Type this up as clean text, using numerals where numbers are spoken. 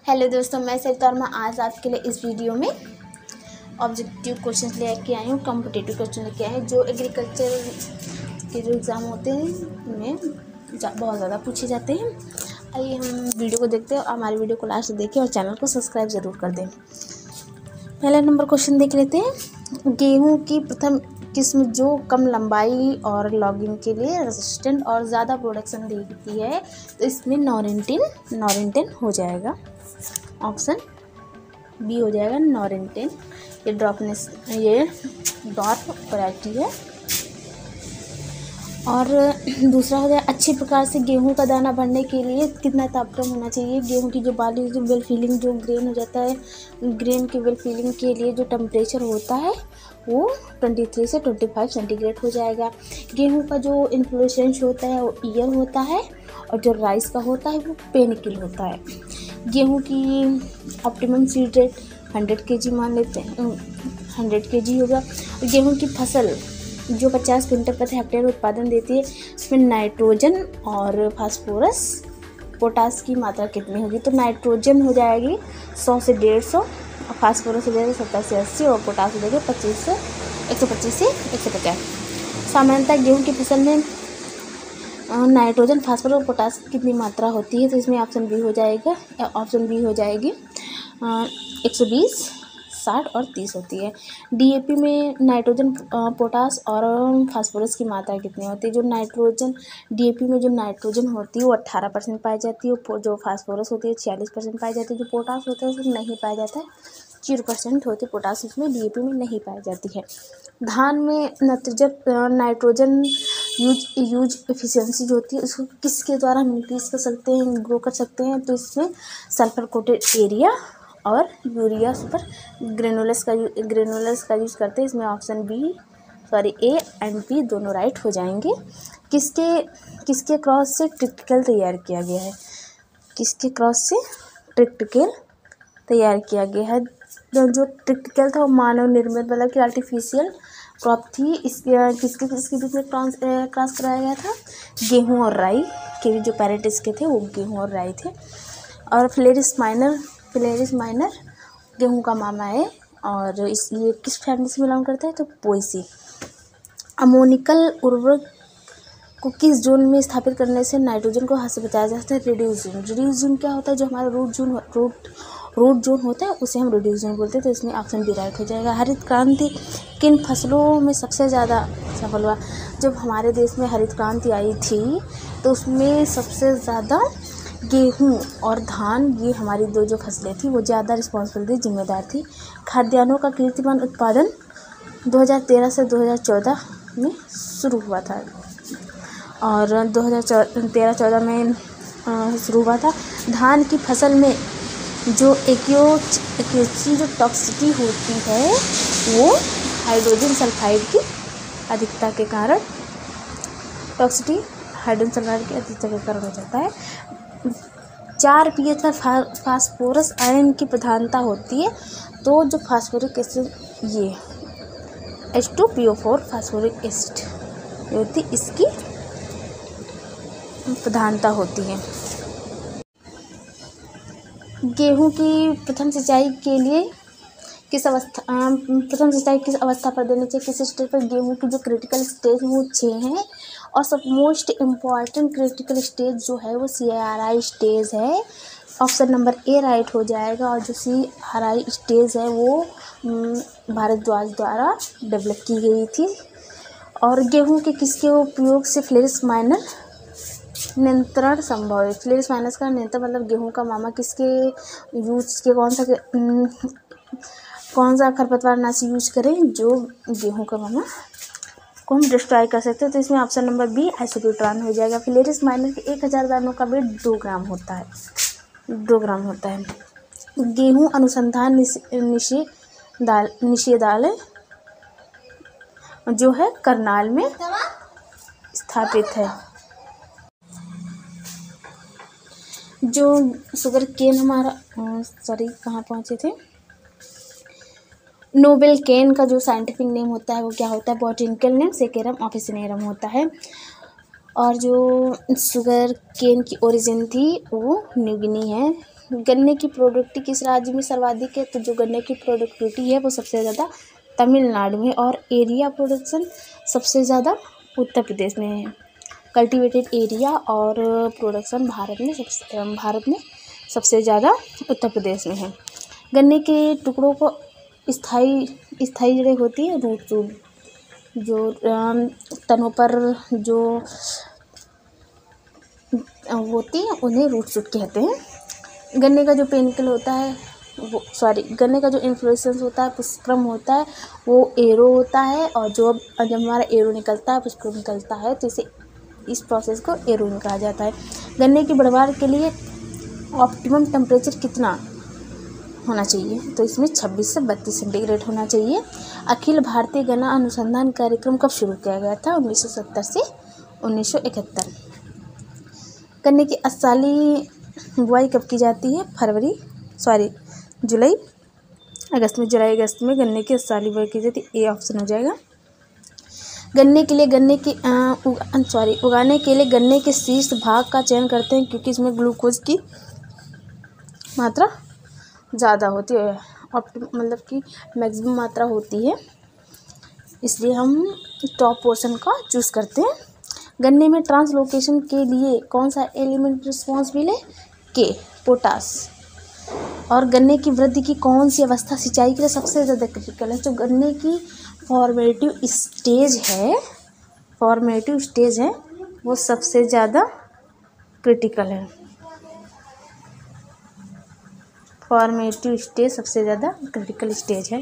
Hello दोस्तों, मैं सरिता और मैं आज आपके लिए इस वीडियो में ऑब्जेक्टिव क्वेश्चन लेके आई हूँ। कॉम्पिटिटिव क्वेश्चन लेके आई हूँ जो एग्रीकल्चर के जो एग्ज़ाम होते हैं उनमें बहुत ज़्यादा पूछे जाते हैं। आइए हम वीडियो को देखते हैं और हमारी वीडियो को लास्ट देखें और चैनल को सब्सक्राइब ज़रूर कर दें। पहला नंबर क्वेश्चन देख लेते हैं। गेहूँ की प्रथम किस्म जो कम लंबाई और लॉगिंग के लिए रेजिस्टेंट और ज़्यादा प्रोडक्शन देती है, तो इसमें नॉरिंटेन हो जाएगा। ऑप्शन बी हो जाएगा नॉरिंटेन। ये डॉर्फ वैरायटी है। और दूसरा हो जाए, अच्छे प्रकार से गेहूं का दाना भरने के लिए कितना तापक्रम होना चाहिए। गेहूं की जो बाली जो वेल फीलिंग जो ग्रेन हो जाता है, ग्रेन की वेल फीलिंग के लिए जो टेम्परेचर होता है वो 23 से 25 सेंटीग्रेड हो जाएगा। गेहूं का जो इन्फ्लोरेसेंस होता है वो ईयर होता है और जो राइस का होता है वो पेनिकल होता है। गेहूं की ऑप्टिमम सीड रेट 100 kg मान लेते हैं, 100 kg होगा। गेहूं की फसल जो 50 क्विंटल प्रति हेक्टेयर उत्पादन देती है, इसमें नाइट्रोजन और फास्फोरस पोटास की मात्रा कितनी होगी। तो नाइट्रोजन हो जाएगी 100 से 150, और फास्फोरस हो जाएगा 70 से 80, और पोटास हो जाएगा 125 से 150। सामान्यतः गेहूं की फसल में नाइट्रोजन, फास्फोरस और पोटास की कितनी मात्रा होती है, तो इसमें ऑप्शन बी हो जाएगी 120, 60 और 30 होती है। डीएपी में नाइट्रोजन, पोटास और फास्फोरस की मात्रा कितनी होती है। जो नाइट्रोजन डीएपी में जो नाइट्रोजन होती है वो 18% पाई जाती है, जो फास्फोरस होती है 46% पाई जाती है, जो पोटास होता है उसमें नहीं पाया जाता है, 0% होती है पोटास उसमें डीएपी में नहीं पाई जाती है। धान में नाइट्रोजन यूज एफिशिएंसी जो होती है उसको किसके द्वारा हम इंक्रीज कर सकते हैं, ग्रो कर सकते हैं, तो इसमें सल्फर कोटेड एरिया और यूरिया सुपर ग्रेनुलस का यूज़ करते हैं। इसमें ऑप्शन ए एंड बी दोनों राइट हो जाएंगे। किसके क्रॉस से ट्रिक्टिकल तैयार किया गया है। किसके क्रॉस से ट्रिक्टिकल तैयार किया गया है। जो ट्रिक्टिकल था वो मानव निर्मित मतलब कि आर्टिफिशियल क्रॉप थी। किसके बीच में क्रॉस कराया गया था। गेहूं और राई के जो पैरेंट्स के थे वो गेहूं और राई थे। और फ्लेरिस माइनर गेहूं का मामा है, और ये किस फैमिली से बिलोंग करता है, तो पोएसी। अमोनिकल उर्वरक को किस जोन में स्थापित करने से नाइट्रोजन को हाथ से बचाया जा सकता है। रिड्यूस जोन क्या होता है, जो हमारा रूट जोन होता है उसे हम रिड्यूस जोन बोलते हैं, तो इसमें ऑप्शन बी राइट हो जाएगा। हरित क्रांति किन फसलों में सबसे ज़्यादा सफल हुआ। जब हमारे देश में हरित क्रांति आई थी तो उसमें सबसे ज़्यादा गेहूं और धान, ये हमारी दो जो फसलें थी वो ज़्यादा रिस्पॉन्सिबल थी, जिम्मेदार थी। खाद्यान्नों का कीर्तिमान उत्पादन 2013 से 2014 में शुरू हुआ था, और 2013-14 में शुरू हुआ था। धान की फसल में जो एक्यूची जो टॉक्सिसिटी होती है वो हाइड्रोजन सल्फाइड की अधिकता के कारण हो जाता है। 4 pH पर फास्फोरस आयन की प्रधानता होती है, तो जो फास्फोरिक एसिड ये H2PO4 फास्फोरिक एसिड होती है, इसकी प्रधानता होती है। गेहूं की प्रथम सिंचाई किस अवस्था पर देनी चाहिए। किस स्टेज पर। गेहूं की जो क्रिटिकल स्टेज है वो 6 है, और सब मोस्ट इम्पॉर्टेंट क्रिटिकल स्टेज जो है वो CRI स्टेज है। ऑप्शन नंबर ए राइट हो जाएगा। और जो CRI स्टेज है वो भारद्वाज द्वारा डेवलप की गई थी। और गेहूं के किसके उपयोग से फ्लेरिस माइनर नियंत्रण संभव है। फ्लेरिस माइनस का नियंत्रण मतलब गेहूं का मामा किसके यूज के कौन सा खरपतवार नाशी यूज करें जो गेहूं का मामा को हम डिस्ट्रॉय कर सकते हैं, तो इसमें ऑप्शन नंबर बी आइसोब्यूटान हो जाएगा। फ्लेरिस माइनर के 1000 दानों का वेट 2 ग्राम होता है। गेहूं अनुसंधान निषेधालय जो है करनाल में स्थापित है। जो शुगर केन हमारा कहाँ पहुँचे थे। नोबेल केन का जो साइंटिफिक नेम होता है वो क्या होता है, बॉटेनिकल नेम सेकेरम ऑफिसिनेरम होता है। और जो शुगर केन की ओरिजिन थी वो न्यू गिनी है। गन्ने की प्रोडक्टिविटी किस राज्य में सर्वाधिक है? तो जो गन्ने की प्रोडक्टिविटी है वो सबसे ज़्यादा तमिलनाडु में, और एरिया प्रोडक्शन सबसे ज़्यादा उत्तर प्रदेश में है। कल्टीवेटेड एरिया और प्रोडक्शन भारत में सबसे ज़्यादा उत्तर प्रदेश में है। गन्ने के टुकड़ों को स्थायी जड़ें होती है, रूट शूट, जो तनों पर जो होती है उन्हें रूट शूट कहते हैं। गन्ने का जो पेनिकल होता है गन्ने का जो इन्फ्लोरेसेंस होता है, पुष्पक्रम होता है, वो एरो होता है। और जब हमारा एरो निकलता है, पुष्पक्रम निकलता है, तो इस प्रोसेस को एरोइंग कहा जाता है। गन्ने की बढ़वार के लिए ऑप्टिमम टेम्परेचर कितना होना चाहिए? तो इसमें 26 से 32 सेंटीग्रेड होना चाहिए। अखिल भारतीय गन्ना अनुसंधान कार्यक्रम कब शुरू किया गया था? 1970 से 1971। गन्ने की असली बुआई कब की जाती है? जुलाई अगस्त में गन्ने की असली बुआई की जाती है। ए ऑप्शन हो जाएगा। उगाने के लिए गन्ने के शीर्ष भाग का चयन करते हैं क्योंकि इसमें ग्लूकोज की मात्रा ज़्यादा होती है, मतलब कि मैक्सिमम मात्रा होती है, इसलिए हम टॉप पोर्शन का चूज़ करते हैं। गन्ने में ट्रांसलोकेशन के लिए कौन सा एलिमेंट रिस्पॉन्सिबल है? के, पोटास। और गन्ने की वृद्धि की कौन सी अवस्था सिंचाई के लिए सबसे ज़्यादा क्रिटिकल है? जो गन्ने की फॉर्मेटिव स्टेज है वो सबसे ज़्यादा क्रिटिकल है। फॉर्मेटिव स्टेज सबसे ज़्यादा क्रिटिकल स्टेज है।